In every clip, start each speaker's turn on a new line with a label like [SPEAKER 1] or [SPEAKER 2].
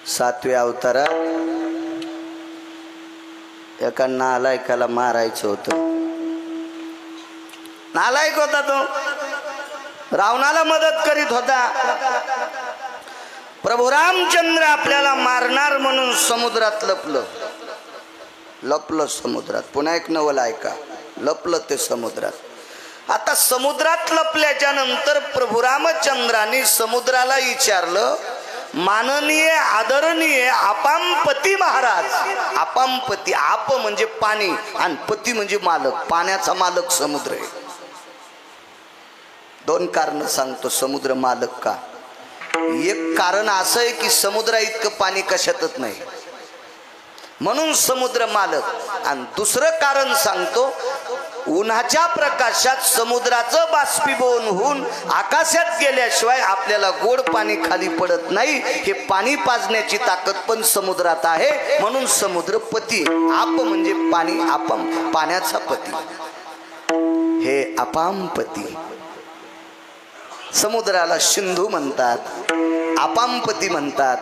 [SPEAKER 1] सातव्या अवतारात एका नालायकाला मारायचं होतं. नालायक होता तो, रावणाला मदत करीत होता. प्रभू रामचंद्र आपल्याला मारणार म्हणून समुद्रात लपलं समुद्रात. पुन्हा एक नवल ऐका, लपलं ते समुद्रात. आता समुद्रात लपल्याच्या नंतर प्रभू रामचंद्रांनी समुद्राला विचारलं, माननीय आदरणीय आपामपती महाराज. आपामपती, आप म्हणजे पाणी आणि पती म्हणजे मालक, पाण्याचा मालक समुद्र आहे. दोन कारण सांगतो समुद्र मालक का. एक कारण असं आहे की समुद्रा इतकं पाणी कशातच नाही म्हणून समुद्र मालक. आणि दुसरं कारण सांगतो, उन्हाच्या प्रकाशात समुद्राचं बाष्पीभवन होऊन आकाशात गेल्याशिवाय आपल्याला गोड पाणी खाली पडत नाही. हे पाणी पाजण्याची ताकद पण समुद्रात आहे म्हणून समुद्र पती. आप म्हणजे पाणी, आपम पाण्याचा पती, हे अपामपती. समुद्राला सिंधू म्हणतात, आपामपती म्हणतात.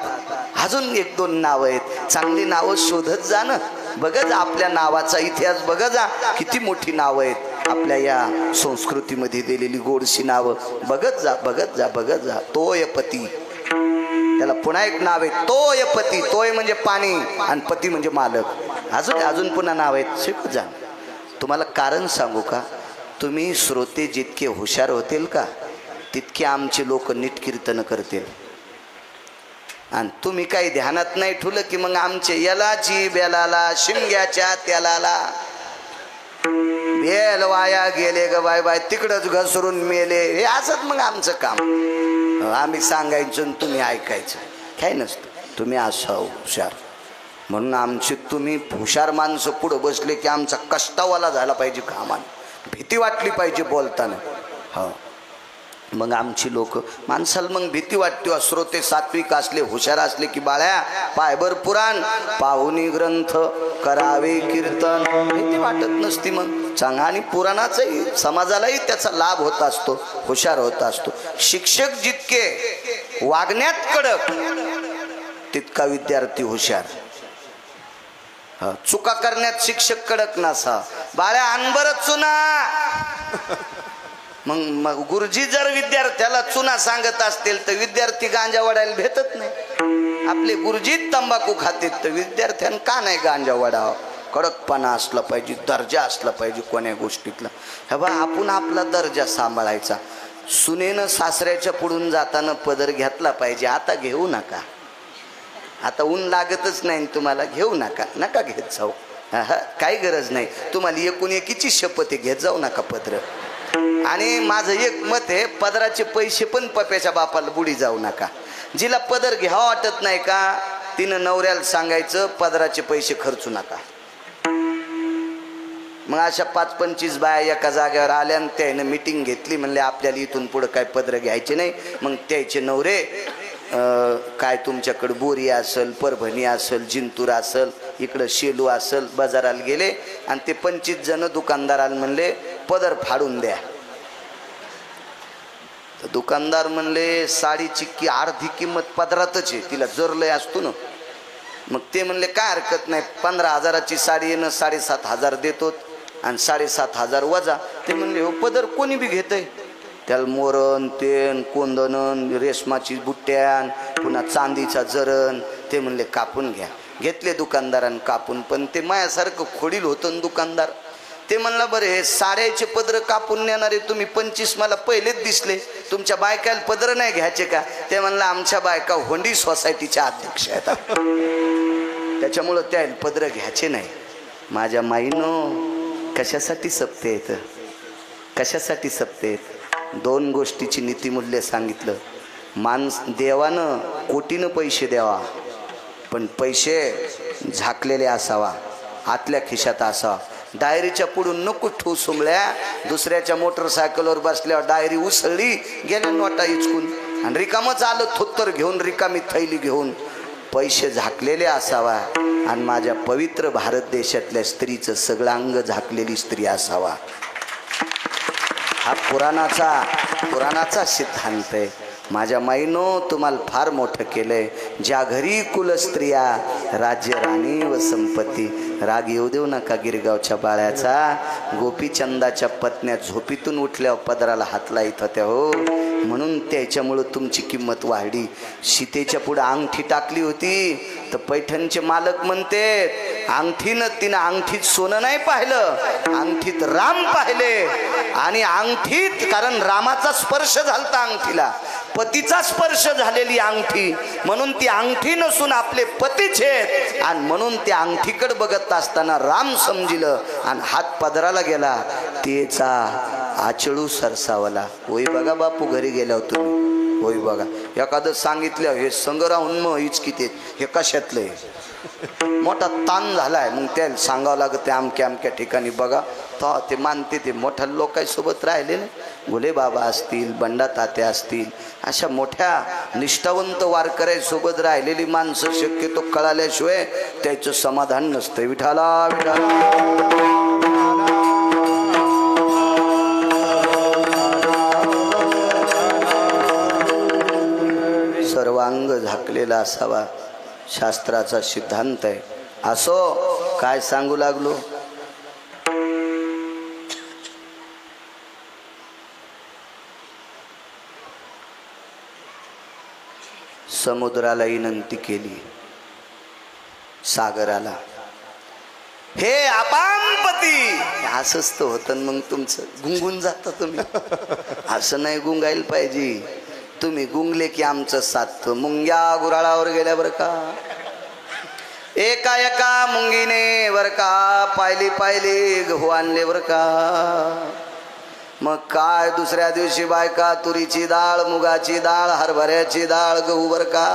[SPEAKER 1] अजून एक दोन नाव आहेत, चांगली नावं शोधत जा ना. बघा जा आपल्या नावाचा इतिहास, बघा जा किती मोठी नावं आहेत आपल्या या संस्कृतीमध्ये दिलेली गोडशी नावं. बघत जा. तोयपती, त्याला पुन्हा एक नाव आहे तोयपती. तोय म्हणजे पाणी आणि पती म्हणजे मालक. अजून पुन्हा नाव आहेत, शिकत जा. तुम्हाला कारण सांगू का, तुम्ही श्रोते जितके हुशार होतील का तितके आमचे लोक नीट कीर्तन करतील. आणि तुम्ही काही ध्यानात नाही ठेवलं की मग आमचे यालाची बेलाला शिंग्याच्या त्यालाला बेल वाया गेले ग बाय तिकडच घसरून मेले. हे असत मग आमचं काम. आम्ही सांगायचं तुम्ही ऐकायचं काय नसतं. तुम्ही असं हुशार म्हणून आमची तुम्ही हुशार माणसं पुढं बसले की आमचा कष्टावाला झाला पाहिजे कामाने, भीती वाटली पाहिजे बोलताना. हो, मग आमची लोक माणसाला मग भीती वाटते. श्रोते सात्विक असले, हुशार असले की बाळ्या पायबर पुराण पाहुणी ग्रंथ करावे कीर्तन, भीती वाटत नसती मग चांगला. आणि पुराणाचाही समाजालाही त्याचा लाभ होत असतो, हुशार होत असतो. शिक्षक जितके वागण्यात कडक तितका विद्यार्थी हुशार. चुका करण्यात शिक्षक कडक नसा. बाळ्या अनबर चुना. मग गुरुजी जर विद्यार्थ्याला चुना सांगत असतील तर विद्यार्थी गांजा वडायला भेटत नाही. आपले गुरुजी तंबाखू खातात तर विद्यार्थ्यांना का नाही गांजा वडावा. कडकपणा असला पाहिजे, दर्जा असला पाहिजे कोण्या गोष्टीतला. हे बा आपण आपला दर्जा सांभाळायचा. सुनेनं सासऱ्याच्या पुढून जाताना पदर घेतला पाहिजे. आता घेऊ नका, आता ऊन लागतच नाही तुम्हाला, घेऊ नका घेत जाऊ. काही गरज नाही. तुम्हाला एकूण एकीची शपथ आहे, घेत जाऊ नका पदर. आणि माझं एक मत आहे, पदराचे पैसे पण पप्याच्या बापाला बुडी जाऊ नका. जिला पदर घ्यावा वाटत नाही का तिनं नवऱ्याला सांगायचं पदराचे पैसे खर्चू नका. मग अशा 5-25 बाया एका जागेवर आल्या आणि त्यानं मिटिंग घेतली, म्हणले आपल्याला इथून पुढं काय पदर घ्यायचे नाही. मग त्याचे नवरे काय तुमच्याकडे बोरी असेल, परभणी असेल, जिंतूर असेल, इकडं शेलू असेल, बाजाराला गेले आणि ते 25 जण दुकानदाराला म्हणले पदर फाडून द्या. तर दुकानदार म्हणले साडीची अर्धी किंमत पदरातच आहे, तिला जर लय असतो ना. मग ते म्हणले काय हरकत नाही, 15,000ची साडी येणं 7,500 देतो आणि 7,500 वजा. ते म्हणले हो पदर कोणी बी घेतय, त्याला मोरण तेन कोंदणन रेशमाची बुट्ट्यान पुन्हा चांदीचा जरण. ते म्हणले कापून घ्या. घेतले दुकानदारानं कापून. पण ते मायासारखं खोडील होतं ना दुकानदार. ते म्हणलं बरं हे साड्याचे पदर कापून नेणारे तुम्ही 25 मला पहिलेच दिसले, तुमच्या बायकाला पदर नाही घ्यायचे का. ते म्हणलं आमच्या बायका होंडी सोसायटीच्या अध्यक्ष आहेत, त्याच्यामुळं त्या पदर घ्यायचे नाही. माझ्या माईनं कशासाठी सप्ते येतं, कशासाठी सप्ते येत. 2 गोष्टीची नीतिमूल्य सांगितलं. देवानं कोटीनं पैसे द्यावा पण पैसे झाकलेले असावा, आतल्या खिशात असावा. डायरीच्या पुढून नको ठेवू सुमळ्या. दुसऱ्याच्या मोटरसायकलवर बसल्यावर डायरी उसळली, गेल्या नोटा इचकून आणि रिकामच आलं थोत्तर घेऊन, रिकामी थैली घेऊन. पैसे झाकलेले असावा आणि माझ्या पवित्र भारत देशातल्या स्त्रीचं सगळं अंग झाकलेली स्त्री असावा. हा पुराणाचा सिद्धांत आहे. माझ्या माईनो तुम्हाला फार मोठं केलंय. ज्या घरी कुलस्त्रिया राज्य राणी व संपत्ती. राग येऊ देऊ नका गिरगावच्या बाळ्याचा. गोपीचंदाच्या पत्न्या झोपीतून उठल्यावर पदराला हात लाईत होत्या हो, म्हणून त्याच्यामुळं तुमची किंमत वाढली. सीतेच्या पुढे अंगठी टाकली होती तर पैठणचे मालक म्हणते अंगठीनं तिनं अंगठीत सोनं नाही पाहिलं, अंगठीत राम पाहिले. आणि अंगठीत कारण रामाचा स्पर्श झालता अंगठीला, पतीचा स्पर्श झालेली अंगठी, म्हणून ती अंगठी नसून आपले पतीच आहेत. आणि म्हणून त्या अंगठीकडे बघत असताना राम समजिलं आणि हात पदराला गेला. तेचा आचळू सरसावला. होय बघा बापू घरी गेल्यावर तुम्ही, होय बघा एखादं सांगितलं हे संग राहून मग हिचकिते हे कशातलं मोठा ताण झालाय, मग त्याला सांगावं लागतं अमक्या अमक्या ठिकाणी बघा तर ते मानते. ते मोठ्या लोकांसोबत राहिले ना, गुले बाबा असतील, बंडा तात्या असतील, अशा मोठ्या निष्ठावंत वारकऱ्यासोबत राहिलेली माणसं शक्यतो कळाल्याशिवाय त्याचं समाधान नसतं. विठाला विठाला सर्वांग झाकलेला असावा शास्त्राचा सिद्धांत आहे. असो काय सांगू लागलो. समुद्राला विनंती केली, सागराला, हे अपामपती. असंच तर होतं मग तुमचं गुंगून जाता तुम्ही. असं नाही गुंगायला पाहिजे. तुम्ही गुंगले की आमचं साथ. मुंग्या गुराळावर गेल्या बरं का, एका एका मुंगीने बरं का पायली पायली गहू आणले बरं का. मग काय दुसऱ्या दिवशी बायका तुरीची डाळ, मुगाची डाळ, हरभऱ्याची डाळ, गहू बरं का,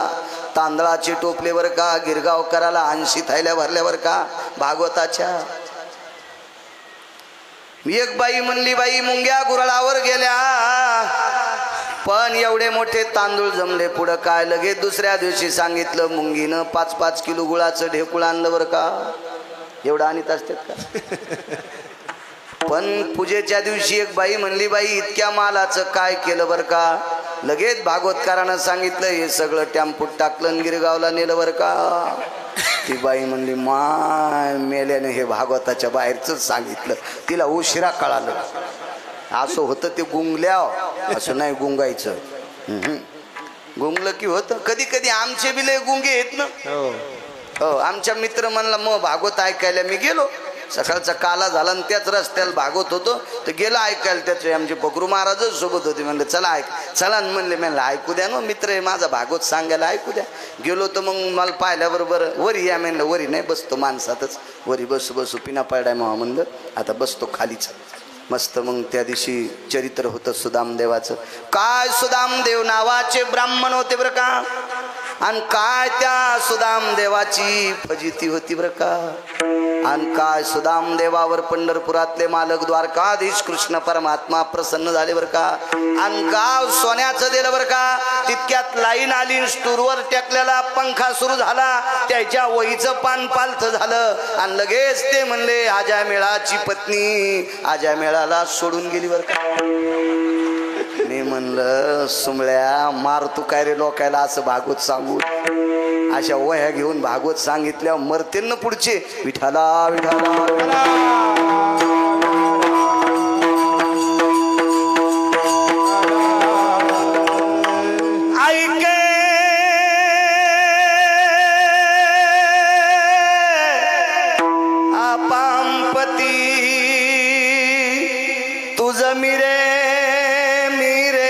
[SPEAKER 1] तांदळाची टोपले बरं का, गिरगावकराला 80 थैल्या भरल्या बरं का भागवताच्या. एक बाई म्हणली बाई मुंग्या गुराळावर गेल्या पण एवढे मोठे तांदूळ जमले पुढं काय. लगेच दुसऱ्या दिवशी सांगितलं मुंगीनं 5-5 किलो गुळाचं ढेकुळ आणलं बरं का. एवढं आणत असतात का. पण पूजेच्या दिवशी एक बाई म्हणली बाई इतक्या मालाचं काय केलं बरं का. लगेच भागवतकारानं सांगितलं हे सगळं टेम्पोत टाकलं गिरगावला नेलं बरं का. ती बाई म्हणली माय मेल्याने हे भागवताच्या बाहेरच सांगितलं, तिला उशिरा कळालं. असं होतं ते गुंगल्या, असं नाही गुंगायचं. गुंगलं की होतं. कधी कधी आमचे बिले गुंगे आहेत ना. हो आमच्या मित्र म्हणला मग भागवत ऐकायला मी गेलो. सकाळचा काला झाला आणि त्याच रस्त्याला भागवत होतो तर गेला ऐकायला. त्याचे आमचे बकरू महाराजच सोबत होते. म्हणलं चला ऐक, चला म्हणले म्हणलं ऐकू द्या ना मित्र आहे माझा भागवत सांगायला, ऐकू द्या. गेलो तर मग मला पाहिल्याबरोबर वरी या म्हणलं. वरी नाही बसतो माणसातच, वरी बसू बसू पिना पडाय मग म्हणलं आता बसतो खालीच. मस्त मग त्या दिवशी चरित्र होतं सुदामदेवाचं. काय सुदामदेव नावाचे ब्राह्मण होते बरं का. आणि काय त्या सुदामदेवाची फजिती होती बरं का. आणि काय सुदामदेवावर पंढरपुरातले मालक द्वारकाधीश कृष्ण परमात्मा प्रसन्न झाले बरं का. आणि गाव सोन्याचं दिलं बरं का. तितक्यात लाईन आली, स्टूरवर टेकलेला पंखा सुरू झाला, त्याच्या वहीचं पान पालथ झालं. आणि लगेच ते म्हणले आजा मेळाची पत्नी आजा मेळाला सोडून गेली बरं का. मी म्हणलं सुमळ्या मार तू काय रे लोकायला असं भागवत सांगू. अशा वह्या घेऊन भागवत सांगितल्या मरतील ना पुढचे. विठाला विठाला ऐके अपामपती तुझ मिरे मिरे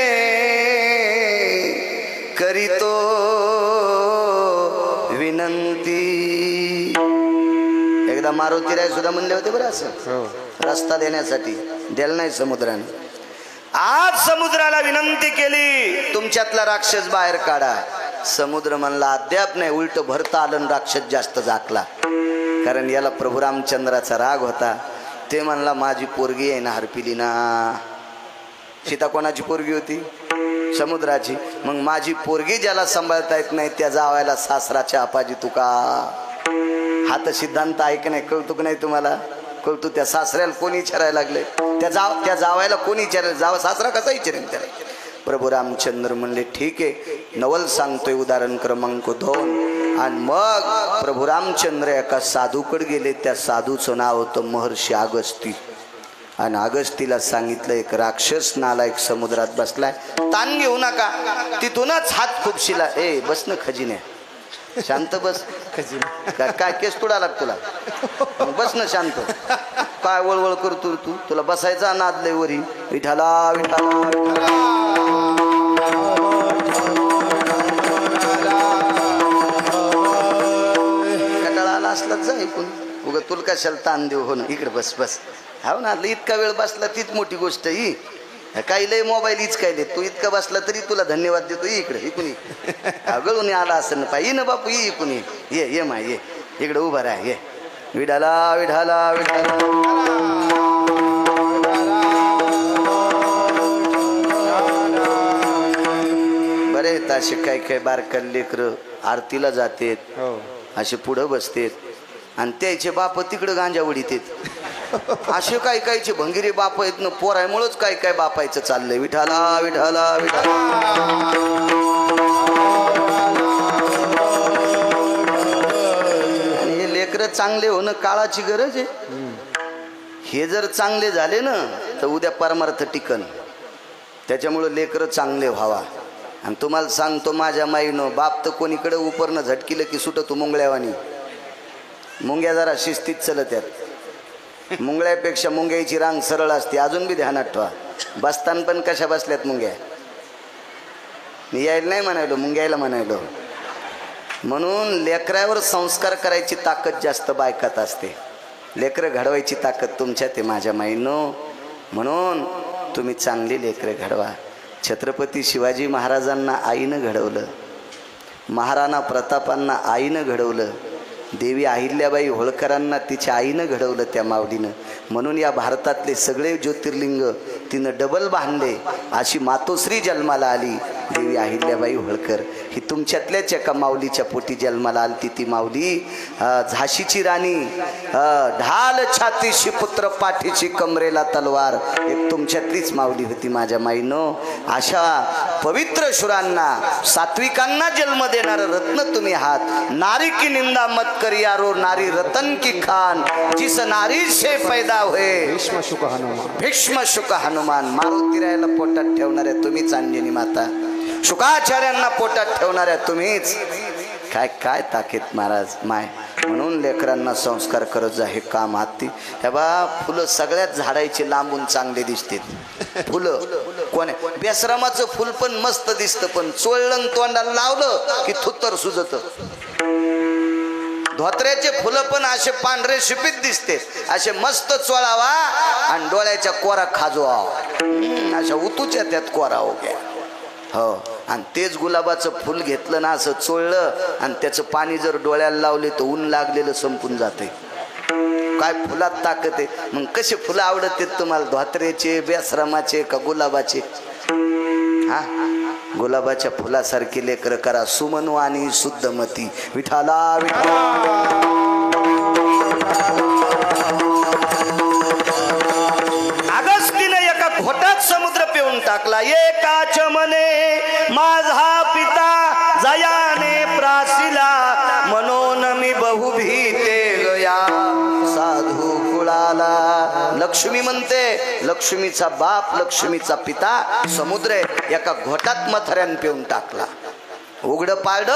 [SPEAKER 1] करीतो विनंती. एकदा मारुती राय सुद्धा म्हणले होते बरं असं रस्ता देण्यासाठी, द्यायला नाही समुद्राने. आज समुद्राला विनंती केली तुमच्यातला राक्षस बाहेर काढा. समुद्र म्हणला अद्याप नाही, उलट भरता आलं राक्षस जास्त झाकला. कारण याला प्रभू रामचंद्राचा राग होता. ते म्हणला माझी पोरगी आहे ना हरपिली ना. सीता कोणाची पोरगी होती? समुद्राची. मग माझी पोरगी ज्याला सांभाळता येत नाही त्या जावायला सासराच्या अपाजी तुका. हा तर सिद्धांत ऐक नाही, कळतो की नाही तुम्हाला? कळतो. त्या सासऱ्याला कोणी विचारायला लागले? त्या जावायला कोणी विचारायला? जावा सासरा कसा विचारेल त्याला? प्रभू रामचंद्र म्हणले ठीक आहे, नवल सांगतोय उदाहरण क्रमांक 2. आणि मग प्रभू रामचंद्र एका साधूकडे गेले. त्या साधूचं नाव होतं महर्षी अगस्ती. आणि अगस्तीला सांगितलं एक राक्षस नालायक समुद्रात बसलाय, ताण घेऊ नका, तिथूनच हात खुपशिला. ए बस ना खजिने, शांत बस. काय केस तुडा लाग तुला, बस ना शांत. काय वळवळ करतो तू, तुला बसायचा नाद लय वरी. विठाला विठाला कटाळा आला असलाच जा ऐकून, उगा तुला कशाला ताण देऊ. हो ना, इकडे बस बस. हो ना, इतका वेळ बसला तीच मोठी गोष्ट ही. काही लय मोबाईल हीच काय ले, तू इतका बसला तरी तुला धन्यवाद देतो. इकडे इकून गळून आला असं ना पाहिजे ना बापू. इकून ये ये माय ये इकडे उभा राहा. ये विठाला विठाला विठाला. बरे असे काय काय बारकाल लेकरं आरतीला जातेत, असे पुढं बसतेत आणि त्याचे बाप तिकडं गांजा उडीतेत. असे काय कायचे भंगिरे बाप आहेत ना, पोरामुळेच काय काय बापायचं चाललंय. विठाला विठाला विठाला. आणि हे लेकरं चांगले होणं काळाची गरज आहे. हे जर चांगले झाले ना तर उद्या परमार्थ टिकन. त्याच्यामुळं लेकरं चांगले व्हावा. आणि तुम्हाला सांगतो माझ्या माईनं, बाप तर कोणीकडे उपरनं झटकिलं की सुटतो मुंगळ्यावानी. मुंग्या जरा शिस्तीत चलत आहेत. मुंगळ्यापेक्षा मुंग्याची रांग सरळ असते. अजून बी ध्यानात ठेवा. बसताना पण कशा बसल्यात मुंग्या. मी यायला नाही म्हणायलो, मुंग्याला म्हणायलो. म्हणून लेकरावर संस्कार करायची ताकद जास्त बायकात असते. लेकरं घडवायची ताकद तुमच्यात आहे माझ्या माईनं. म्हणून तुम्ही चांगली लेकरं घडवा. छत्रपती शिवाजी महाराजांना आईनं घडवलं, महाराणा प्रतापांना आईनं घडवलं, देवी अहिल्याबाई होळकरांना तिच्या आईनं घडवलं त्या माऊलीनं. म्हणून या भारतातले सगळे ज्योतिर्लिंग तिनं डबल बांधले. अशी मातोश्री जन्माला आली देवी अहिल्याबाई होळकर. ही तुमच्यातल्याच एका माऊलीच्या पोटी जन्माला आली. ती माऊली झाशीची राणी, ढाल छातीशी पुत्र पाठीची कमरेला तलवार, एक तुमच्यातलीच माऊली होती माझ्या माईनो. अशा पवित्र शुरांना, सात्विकांना जन्म देणारं रत्न तुम्ही आहात. नारी की निंदा मत कर यारो, नारी रतन की खान, जिस नारी से पैदा हुए भीष्म शुक हनुमान. मारुती रायाला पोटात ठेवणाऱ्या तुम्हीच, अंजनी माता शुकाचार्यांना पोटात ठेवणाऱ्या तुम्हीच. काय काय ताकीद महाराज माय. म्हणून लेकरांना संस्कार करत जा. हे काम हाती. हे बा फुलं सगळ्यात झाडायचे लांबून चांगले दिसतात. फुलं कोण बेसरामाचं फुल पण मस्त दिसतं, पण चोळलं तोंडाला लावलं की थुत्तर सुजत. धोत्र्याचे फुलं पण असे पांढरे शिपीत दिसते, असे मस्त चोळावा आणि डोळ्याच्या कोरा खाजवा. अशा उतूच्या त्यात कोरा हो गया. हो, आणि तेच गुलाबाचं फुल घेतलं ना, असं चोळलं आणि त्याचं पाणी जर डोळ्याला लावले तर ऊन लागलेलं संपून जाते. काय फुलात ताकद आहे. मग कसे फुलं आवडत तुम्हाला, धोत्र्याचे, बेसरामाचे का गुलाबाचे? हा, गुलाबाच्या फुलासारखी लेकर करा. सुमनू आणि शुद्धमती. विठाला विठाला. अगस्तीने एका घोटात समुद्र पिऊन टाकला. एकाच मने माझा पिता जयाने प्रासिला, म्हणून मी बहुभीते गया साधू कुळाला. लक्ष्मी म्हणते, लक्ष्मीचा बाप, लक्ष्मीचा पिता समुद्र एका घोटात मथऱ्यान पिऊन टाकला. उघड पारड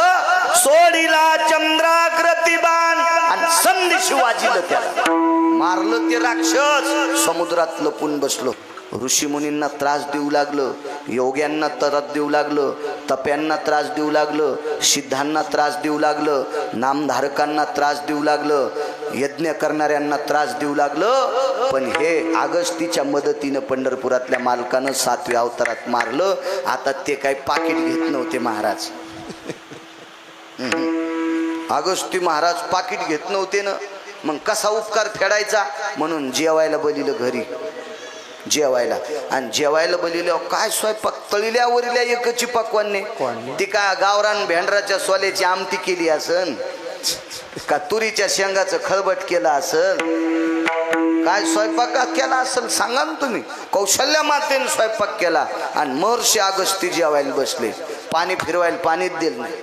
[SPEAKER 1] सोडीला चंद्राकृती बाण आणि संदेश वाजिलं, त्याला मारलं. ते राक्षस समुद्रात लपून बसलो. ऋषी मुनींना त्रास देऊ लागलं, योग्यांना त्रास देऊ लागलं, तप्यांना त्रास देऊ लागलं, सिद्धांना त्रास देऊ लागलं, नामधारकांना त्रास देऊ लागलं, यज्ञ करणाऱ्यांना त्रास देऊ लागलं. पण हे अगस्तीच्या मदतीनं पंढरपुरातल्या मालकानं 7व्या अवतारात मारलं. आता ते काही पाकिट घेत नव्हते महाराज. अगस्ती महाराज पाकिट घेत नव्हते ना. मग कसा उपकार फेडायचा, म्हणून जेवायला बोलिलं घरी, जेवायला. आणि जेवायला बोलिलं काय स्वयंपाक, तळील्या वरिल्या एकची पकवानने. ती का गावरान भेंडराच्या सोल्याची आमटी केली असन, का तुरीच्या शेंगाचं खळबट केलं असन, काय स्वयंपाक केला असेल सांगा ना तुम्ही. कौशल्या मातेने स्वयंपाक केला आणि महर्षी अगस्ती जेवायला बसले. पाणी फिरवायला पाणीच दिलं नाही.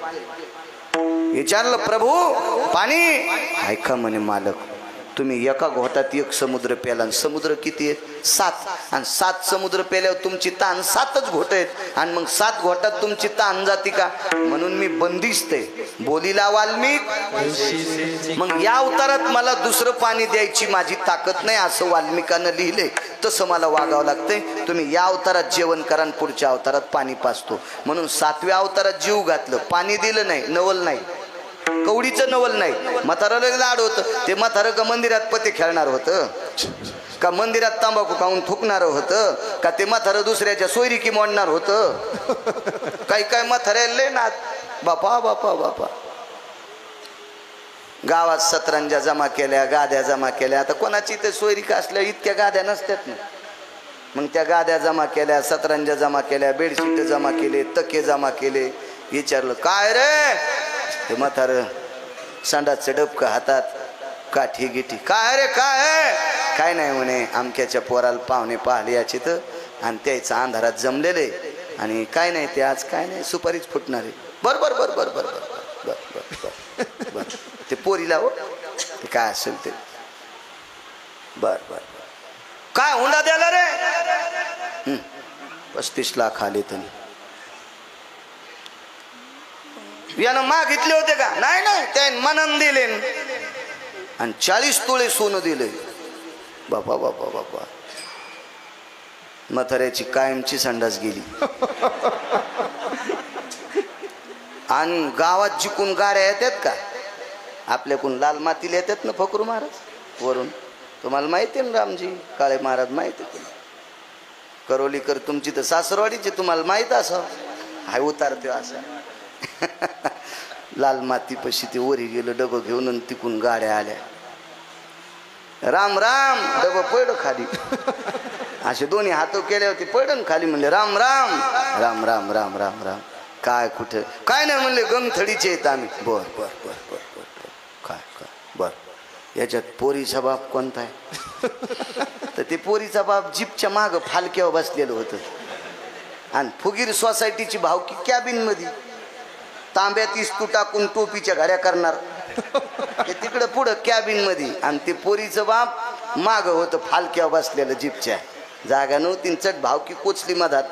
[SPEAKER 1] विचारलं प्रभू पाणी. ऐका म्हणे मालक, तुम्ही एका घोटात एक समुद्र प्याला. समुद्र किती आहेत? 7. आणि 7 समुद्र प्याल्यावर तुमची ताण 7च घोट आहेत. आणि मग 7 घोटात तुमची ताण जाती का? म्हणून मी बंदिस्त आहे. बोलीला वाल्मिक. मग या अवतारात मला दुसरं पाणी द्यायची माझी ताकद नाही असं वाल्मिकानं लिहिलंय. तसं मला वागावं लागतंय. तुम्ही या अवतारात जेवण करा आणि पुढच्या अवतारात पाणी पाजतो. म्हणून 7व्या अवतारात जीव घातलं. पाणी दिलं नाही, नवल नाही, कवडीचं नवल नाही. म्हाताराला लाड होतं. ते म्हातारं का मंदिरात पते खेळणार होतं का? मंदिरात तंबाखू खाऊन थुकणार होतं का? ते म्हातारं दुसऱ्याच्या सोयरीकी मोडणार होतं? काही काय म्हाताऱ्याला लय नाद. बापा बापा बापा. गावात सतरंजा जमा केल्या, गाद्या जमा केल्या. आता कोणाची ते सोयरीका असल्या इतक्या गाद्या नसतात ना. मग त्या गाद्या जमा केल्या, सतरंजा जमा केल्या, बेडशीट जमा केले, तके जमा केले. विचारलं काय रे? ते म्हातार संडासचं डबकं हातात, काठी गिठी. काय रे काय? काय नाही म्हणे, अमक्याच्या पोराला पाहुणे पाहिले याची तर, आणि त्याचा अंधारात जमलेले आणि काय नाही ते आज काय नाही सुपारीच फुटणार आहे. बर बर बर बर बर बर बर बर बर बर. ते पोरीला हो ते काय असेल ते. बर बर. काय हुंडा द्याला रे? 35 लाख आले तर. यानं मागितले होते का? नाही नाही, त्याने मनन दिले आणि 40 तोळे सोनं दिले. बापा बापा बापा. म्हाताऱ्याची कायमची संडास गेली. आणि गावात जिकून गाड्या येतात का? आपल्याकडून लाल मातीला येतात ना फकरू महाराज वरून. तुम्हाला माहिती आहे ना रामजी काळे महाराज माहिती आहे. करोलीकर तुमची तर सासरवाडीची, तुम्हाला माहित असं हाय उतारते असा. लाल माती पशी ते वरी गेलं डबं घेऊन आणि तिकून गाड्या आल्या. राम राम. डबं पडलं खाली. असे दोन्ही हात केले होते, पडन खाली. म्हणले राम राम राम राम राम राम राम. काय कुठं? काय नाही म्हणले, गंगथडीचे आहेत आम्ही. बर बर बर बर बर बर. काय काय बर. याच्यात पोरीचा बाप कोणता आहे? तर ते पोरीचा बाप जीपच्या मागं फालक्यावर बसलेलं होतं. आणि फुगीर सोसायटीची भावकी कॅबिन मध्ये तांब्यात इस्तू टाकून टोपीच्या घड्या करणार. ते तिकडं पुढं कॅबिन मध्ये. आणि ते पोरीचं बाप माग होतं फालक्यावर बसलेलं जीपच्या. जागा नव्हती, चट भावकी कोचली मधात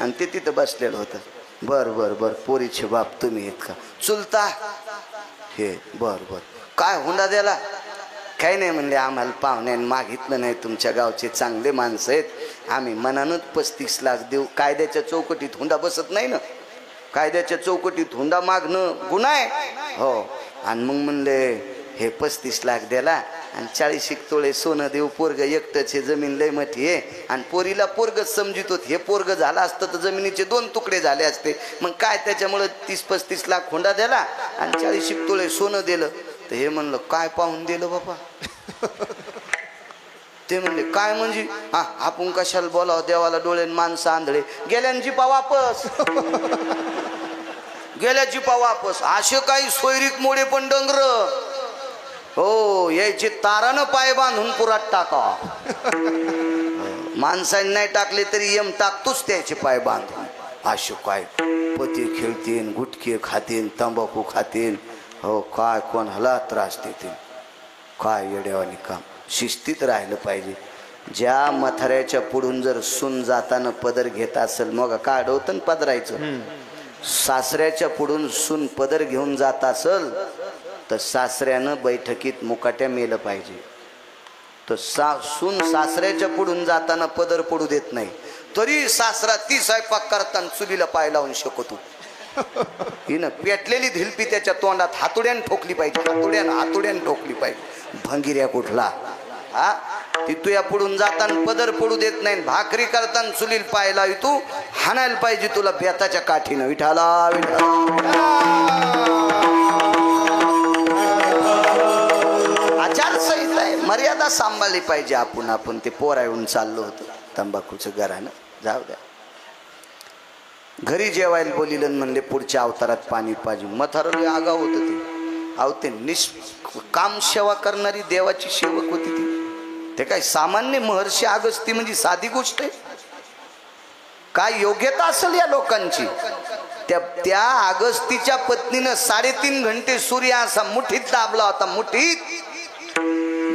[SPEAKER 1] आणि ते तिथं बसलेलं होतं. बर बर बर. पोरीचे बाप तुम्ही आहेत का? चुलता हे. बर बर. काय हुंडा द्याला? काही नाही म्हणले, आम्हाला पाहुण्याने मागितलं नाही, तुमच्या गावचे चांगले माणसं आहेत, आम्ही मनानच 35 लाख देऊ. कायद्याच्या चौकटीत हुंडा बसत नाही ना. कायद्याच्या चौकटीत हुंडा मागणं गुन्हा आहे हो. आणि मग म्हणले हे 35 लाख द्याला आणि 40 तोळे सोनं देऊ. पोरग एकटंच, हे जमीन लय मोठी आहे आणि पोरीला पोरगच समजित होत. हे पोरग झालं असतं तर जमिनीचे 2 तुकडे झाले असते. मग काय त्याच्यामुळं 30-35 लाख हुंडा द्याला आणि 40 तोळे सोनं दिलं. तर हे म्हणलं काय पाहून दिलं बापा? ते म्हणले काय म्हणजे? हा आपण कशाला बोलावं, देवाला डोळे माणसं आंधळे. गेल्या जीपा वापस. गेल्या जीपा वापस. असे काही सोयरीक मोडे पण डंगर हो यायचे तारानं पाय बांधून पुरात टाका. माणसांनी नाही टाकले तरी यम टाकतोच त्याचे पाय बांधून. असे काय पते खेळतीन, गुटखे खातीन, तंबाखू खातीन हो. काय कोणाला त्रास देतील? काय येड्यावानी काम. शिस्तीत राहिलं पाहिजे. ज्या मथाऱ्याच्या पुढून जर सून जाताना पदर घेत असेल मग काय अडवतं पदरायचं. सासऱ्याच्या पुढून सून पदर घेऊन जात असेल तर सासऱ्यानं बैठकीत मुकाट्या मेलं पाहिजे. तर सून सासऱ्याच्या पुढून जाताना पदर पडू देत नाही तरी सासरा ती स्वयंपाक करताना चुलीला पाय लावून शकतो. हिनं पेटलेली धिलपी त्याच्या तोंडात हातोड्यान ठोकली पाहिजे. हातोड्यान ठोकली पाहिजे. भंगिऱ्या कुठला हा? ती तुया पुढून जाताना पदर पडू देत नाही. भाकरी करताना चुलील पाय लावी तू हाणायला पाहिजे तुला बेताच्या काठीनं. विठाला आचारसंहिता आहे, मर्यादा सांभाळली पाहिजे. आपण ते पोरा येऊन चाललो होतो तंबाखूचं घरानं. जाऊ द्या. घरी जेवायला बोलिलं म्हणले पुढच्या अवतारात पाणी पाहिजे. मथारले आगाव होतं ते. अहो ते काम सेवा करणारी देवाची सेवक होती ती. ते काय सामान्य महर्षी अगस्ती म्हणजे साधी गोष्ट आहे? काय योग्यता असेल या लोकांची? त्या अगस्तीच्या पत्नीनं 3.5 घंटे सूर्य असा मुठीत दाबला होता, मुठीत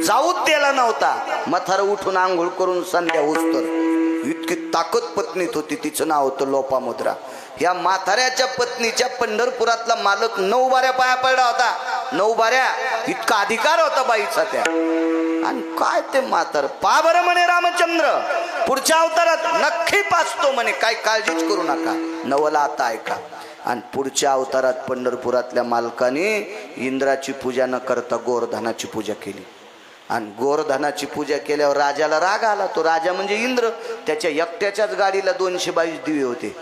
[SPEAKER 1] जाऊच दिला नव्हता. मथार उठून आंघोळ करून संध्या उस्तर, इतकी ताकद पत्नीत होती. तिचं नाव होतं लोपामुद्रा. या म्हाताऱ्याच्या पत्नीच्या पंढरपुरातला मालक 9 बाऱ्या पाया पडला होता. 9 बाऱ्या इतका अधिकार होता बाईचा त्या. आणि काय ते म्हातार पा बरं म्हणे रामचंद्र पुढच्या अवतारात नक्की पाचतो म्हणे, काय काळजीच करू नका. नवला आता ऐका. आणि पुढच्या अवतारात पंढरपुरातल्या मालकाने इंद्राची पूजा न करता गोवर्धनाची पूजा केली. आणि गोवर्धनाची पूजा केल्यावर राजाला राग आला. तो राजा म्हणजे इंद्र. त्याच्या एकट्याच्याच गाडीला 222 दिवे होते.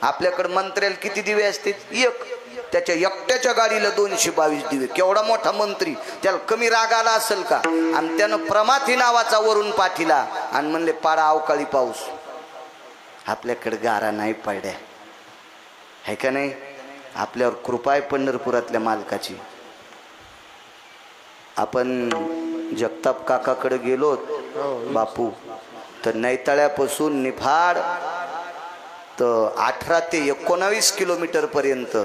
[SPEAKER 1] आपल्याकडे मंत्र्याला किती दिवे असते? एक. त्याच्या एकट्याच्या गाडीला 222 दिवे. केवढा मोठा मंत्री, त्याला कमी राग आला असेल का? आणि त्यानं प्रमाथी नावाचा वरून पाठीला आणि म्हणले पाडा अवकाळी पाऊस. आपल्याकडे गारा नाही पडल्या, है का नाही? आपल्यावर कृपा आहे पंढरपुरातल्या मालकाची. आपण जगताप काकाकडे गेलो बापू, तर नैताळ्यापासून निफाड तर 18 ते 19 किलोमीटर पर्यंत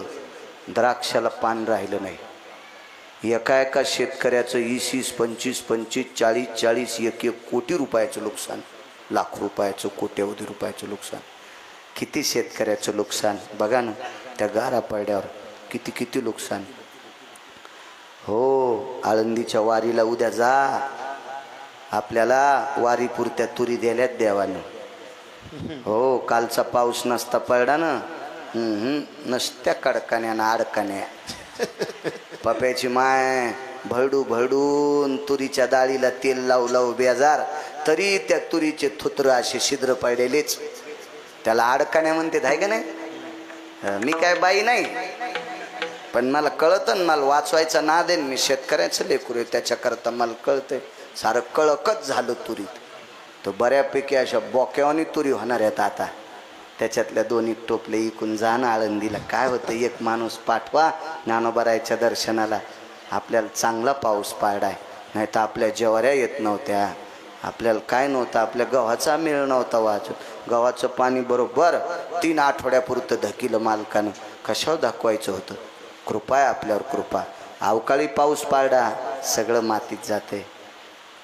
[SPEAKER 1] द्राक्षाला पान राहिलं नाही. एका शेतकऱ्याचं 20, 25, 40, 1 कोटी रुपयाचं नुकसान, लाख रुपयाचं, कोट्यवधी रुपयाचं नुकसान. किती शेतकऱ्याचं नुकसान बघा ना. त्या गारा पडल्यावर किती नुकसान. हो, आळंदीच्या वारीला उद्या जा. आपल्याला वारी पुरत्या तुरी दिल्यात देवानं. हो, कालचा पाऊस नसता पडला ना, नसत्या कडकान्या अडकान्या. पप्याची माय भरडू भरडून तुरीच्या डाळीला तेल लावू बेजार, तरी त्या तुरीचे थुत्र असे छिद्र पडलेलेच. त्याला अडकान्या म्हणते, आहे का नाही? मी काय बाई नाही, पण मला कळतं. मला वाचवायचा नाद आहे. मी शेतकऱ्याचं लेकरू आहे, त्याच्याकरता मला कळतंय. सारं कळकच झालं तुरीत. तो बऱ्यापैकी अशा बोक्यावानी तुरी होणार आहेत आता. त्याच्यातल्या 2 टोपले इकून जा ना आळंदीला. काय होतं, एक माणूस पाठवा ज्ञानोबारायच्या दर्शनाला. आपल्याला चांगला पाऊस पाडाय, नाही तर आपल्या ज्वाऱ्या येत नव्हत्या. आपल्याला काय नव्हतं, आपल्या गव्हाचा मेळ नव्हता वाचून. गव्हाचं पाणी बरोबर 3 आठवड्यापुरतं धकिलं मालकानं. कशावर दाखवायचं होतं? कृपा आहे आपल्यावर, कृपा. अवकाळी पाऊस पाडा, सगळं मातीत जाते.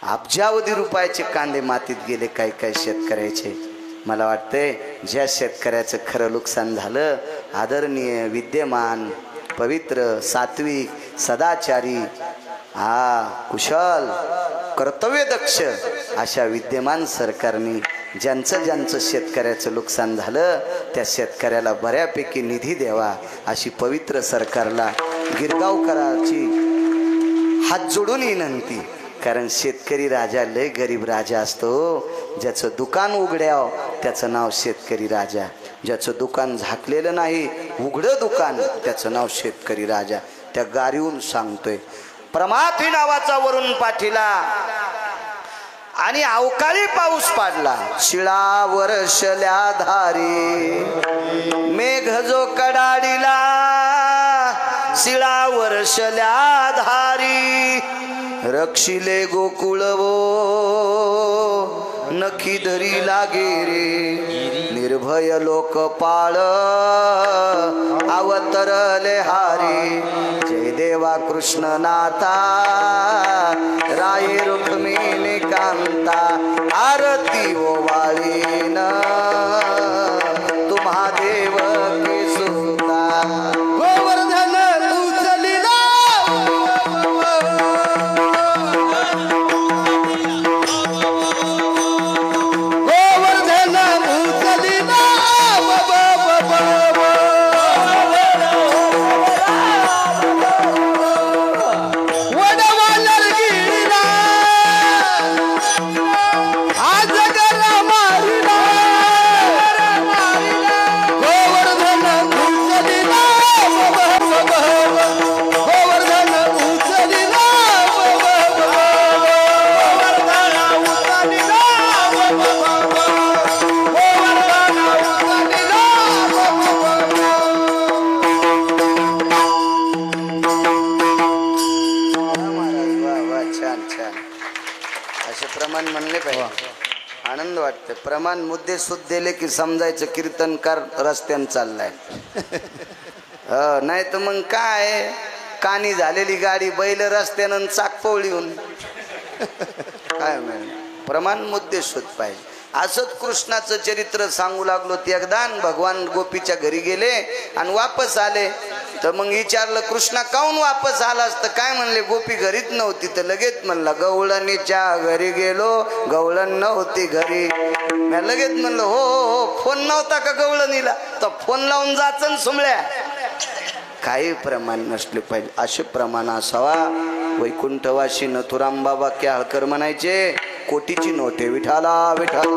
[SPEAKER 1] अब्जावधी रुपयाचे कांदे मातीत गेले काही शेतकऱ्याचे. मला वाटतंय ज्या शेतकऱ्याचं खरं नुकसान झालं, आदरणीय, विद्यमान, पवित्र, सात्विक, सदाचारी, कुशल, कर्तव्यदक्ष अशा विद्यमान सरकारने ज्यांचं शेतकऱ्याचं नुकसान झालं त्या शेतकऱ्याला बऱ्यापैकी निधी द्यावा अशी पवित्र सरकारला गिरगावकरांची हात जोडून विनंती. कारण शेतकरी राजा लय गरीब राजा असतो. ज्याचं दुकान उघड्याव त्याचं नाव शेतकरी राजा. ज्याचं दुकान झाकलेलं नाही, उघडं दुकान, त्याचं नाव शेतकरी राजा. त्या गारीहून सांगतोय. प्रमाथी नावाचा वरून पाठीला आणि अवकाळी पाऊस पाडला. शिळा वर्षल्या धारी मेघ जो कडाडीला, शिळा वर्षल्या धारी रक्षिले गोकुळवो नखी धरी लागे रे. निर्भय लोकपाळ अवतरले हारी. जय देवा कृष्णनाथा राये रुक्मिणी कांता. आरती ओवाळीन तुम्हा देव की सुता. गोवर्धन उचलिला प्रमाण म्हणले पाहिजे. आनंद वाटतं. प्रमाण मुद्दे सुद्धा दिले की समजायचं कीर्तनकार रस्त्यानं चाललाय. नाही तर मग काय कानी झालेली गाडी बैल रस्त्यानं चाकपवळीहून काय म्हण. प्रमाण मुद्दे सुद्धा पाहिजे. असंच कृष्णाचं चरित्र सांगू लागलो. ते एकदा भगवान गोपीच्या घरी गेले आणि वापस आले. तर मग विचारलं कृष्णा काऊन वापस आलास? तर काय म्हणले गोपी घरीच नव्हती. तर लगेच म्हणला गवळणीच्या घरी गेलो गवळण नव्हती घरी. मी लगेच म्हणलं हो हो हो फोन नव्हता का गवळणीला? तर फोन लावून जाचन सुमळ्या. काही प्रमाण नसले पाहिजे. असे प्रमाण असावा. वैकुंठवासी नथुराम बाबा केळकर म्हणायचे कोटीची नोटे विठाला विठाला.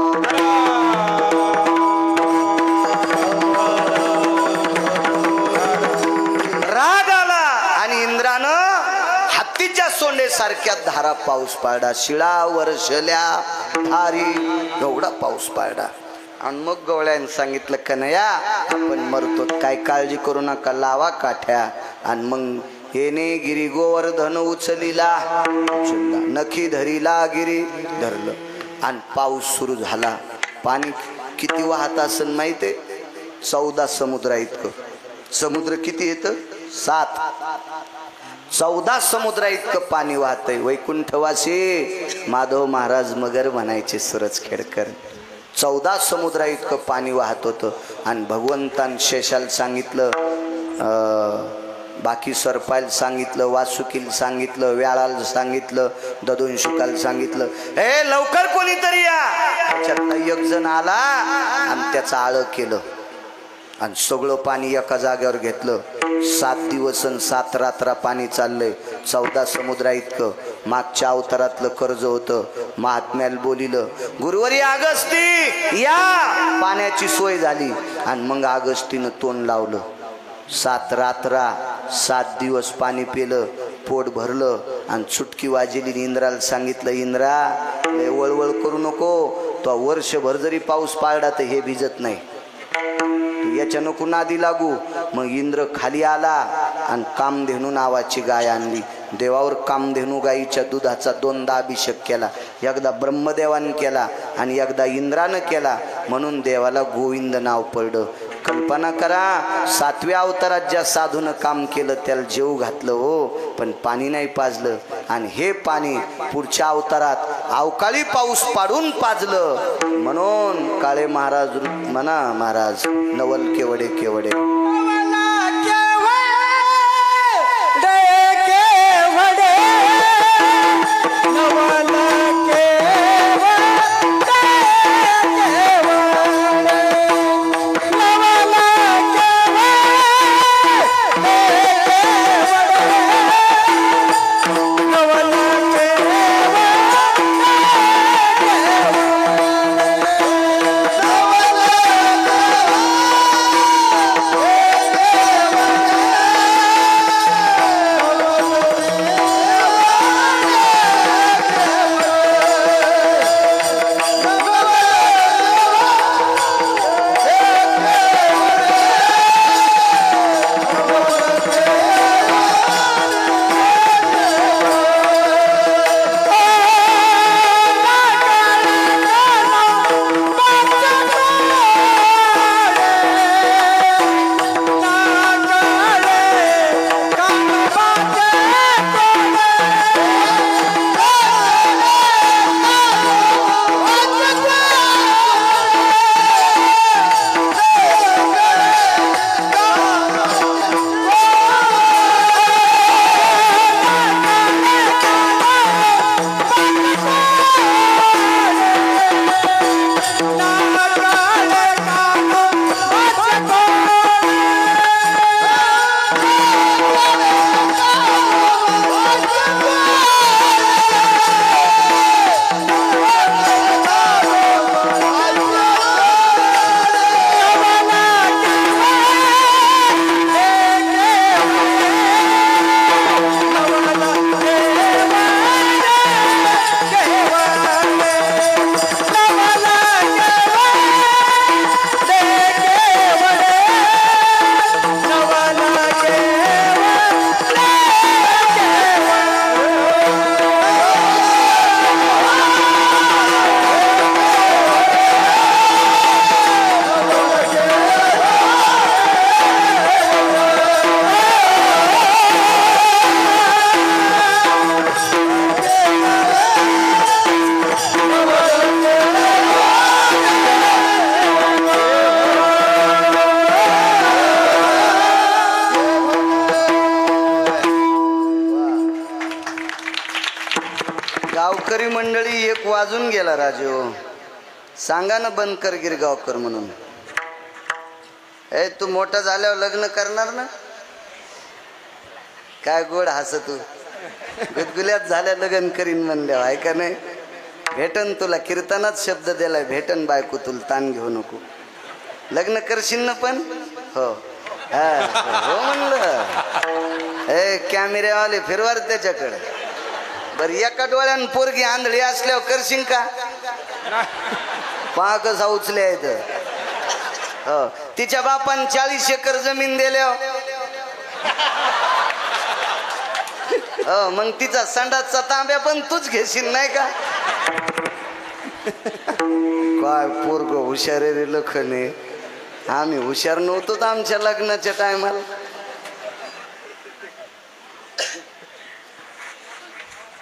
[SPEAKER 1] राग आला आणि इंद्रानं हत्तीच्या सोंडेसारख्या धारा पाऊस पाडला. शिळा वर्षल्या धारी एवढा पाऊस पाडला. आणि मग गवळ्याने सांगितलं कन्हैया आपण मरतो काय काळजी करू नका लावा काठ्या. आणि मग येणे गिरी गोवर्धन उचलिला नखी धरीला गिरी धरलं आणि पाऊस सुरू झाला. पाणी किती वाहत असेल माहिती आहे? 14 समुद्र इतकं. समुद्र किती येतं? 7. 14 समुद्रा इतकं पाणी वाहतंय. वैकुंठवासी माधव महाराज मगर म्हणायचे सूरज खेडकर. 14 समुद्रा इतकं पाणी वाहत होतं. आणि भगवंतान शेषाला सांगितलं, बाकी सरपायला सांगितलं, वासुकीला सांगितलं, व्याळाला सांगितलं, ददुनशुकाला सांगितलं हे लवकर कोणीतरी या. त्याच्यातला एक जण आला आणि त्याचं आळं केलं आणि सगळं पाणी एका जागेवर घेतलं. 7 दिवस आणि 7 रात्र पाणी चाललंय. 14 समुद्रा इतकं. मागच्या अवतारातलं कर्ज होतं. महात्म्याला बोलिलं गुरुवारी अगस्ती या. पाण्याची सोय झाली आणि मग अगस्तीनं तोंड लावलं. 7 रात्रा 7 दिवस पाणी पिलं, पोट भरलं आणि चुटकी वाजली. इंद्राला सांगितलं इंद्रा लय वळवळ करू नको. तो वर्षभर जरी पाऊस पाळला तर हे भिजत नाही. याच्या नको नादी लागू. मग इंद्र खाली आला आणि कामधेनू नावाची गाय आणली. देवावर कामधेनू गाईच्या दुधाचा 2दा अभिषेक केला. एकदा ब्रह्मदेवाने केला आणि एकदा इंद्रानं केला. म्हणून देवाला गोविंद नाव पडलं. कल्पना करा 7व्या अवतारात ज्या साधूनं काम केलं त्याला जेव घातलं हो, पण पाणी नाही पाजलं. आणि हे पाणी पुढच्या अवतारात अवकाळी पाऊस पाडून पाजलं. म्हणून काळे महाराज म्हणा महाराज नवल केवडे केवडे गावकरी मंडळी 1 वाजून गेला राजू. सांगा ना बंद कर गिरगावकर म्हणून. तू मोठा झाल्यावर लग्न करणार ना? काय गोड हस तू. गुदगुल्यात झाल्या लग्न करीन म्हणल्यावर आहे का नाही? भेटन तुला कीर्तनात शब्द दिलाय, भेटन बायको तुला, ताण घेऊ नको. लग्न करशील ना पण? हो हो म्हणलं. कॅमेऱ्यावाले फिरवार त्याच्याकडे. बर एका डोळ्यानं पोरगी आंधळी असल्यावर करशील का? पहा कसा उचल्या इथं. हो तिच्या बापान 40 एकर जमीन दिल्यावर हो मग तिचा संडासचा तांब्या पण तूच घेशील नाही का? काय पोरग हुशार रे लखने. आम्ही हुशार नव्हतो आमच्या लग्नाच्या टायमाला.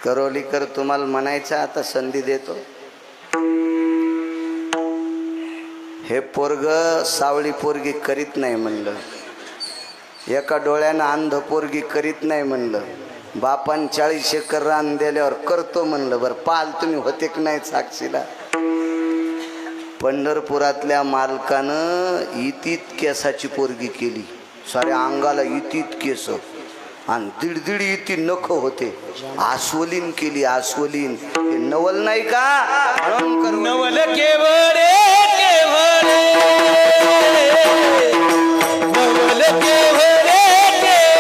[SPEAKER 1] करोलीकर तुम्हाला म्हणायचं आता संधी देतो. हे पोरग सावळी पोरगी करीत नाही म्हणलं. एका डोळ्यानं अंध पोरगी करीत नाही म्हणलं. बापान 40 एकर रान दिल्यावर करतो म्हणलं. बरं पाल तुम्ही होते की नाही साक्षीला? पंढरपुरातल्या मालकानं इतीत केसाची पोरगी केली. साऱ्या अंगाला इतीत केस आणि 1.5 इती नख होते. आस्वलीन केली, आस्वलीन. हे नवल नाही का?
[SPEAKER 2] नवल केवळे केवळे नवल केवळे केवळे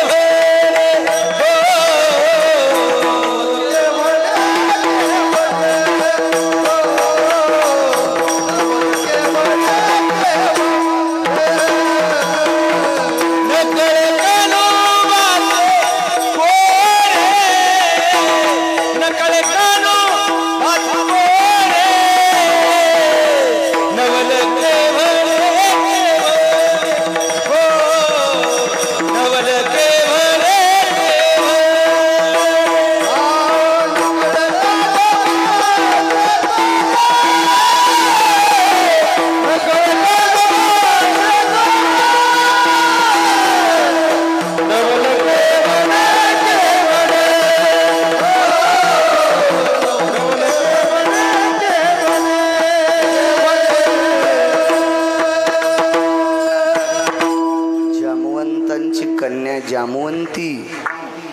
[SPEAKER 1] जामवंती.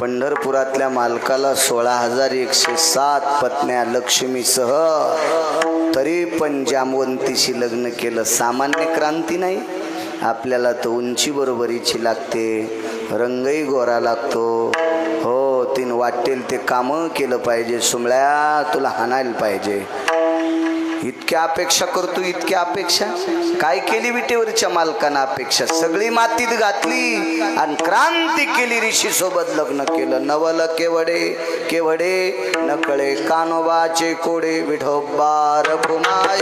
[SPEAKER 1] पंढरपुरातल्या मालकाला 16,107 पत्न्या लक्ष्मीसह, तरी पण जामवंतीशी लग्न केलं. सामान्य क्रांती नाही. आपल्याला तर उंची बरोबरीची लागते, रंगही गोरा लागतो. हो तीन वाटेल ते कामं केलं पाहिजे. सुमळ्या तुला हाणायला पाहिजे. इतक्या अपेक्षा करतो, इतक्या अपेक्षा काय केली विटेवरच्या मालकांना? अपेक्षा सगळी मातीत घातली आणि क्रांती केली. ऋषी सोबत लग्न केलं. नवल केवडे केवडे नकळे कानोबाचे कोडे. विठोबा रखुमाई.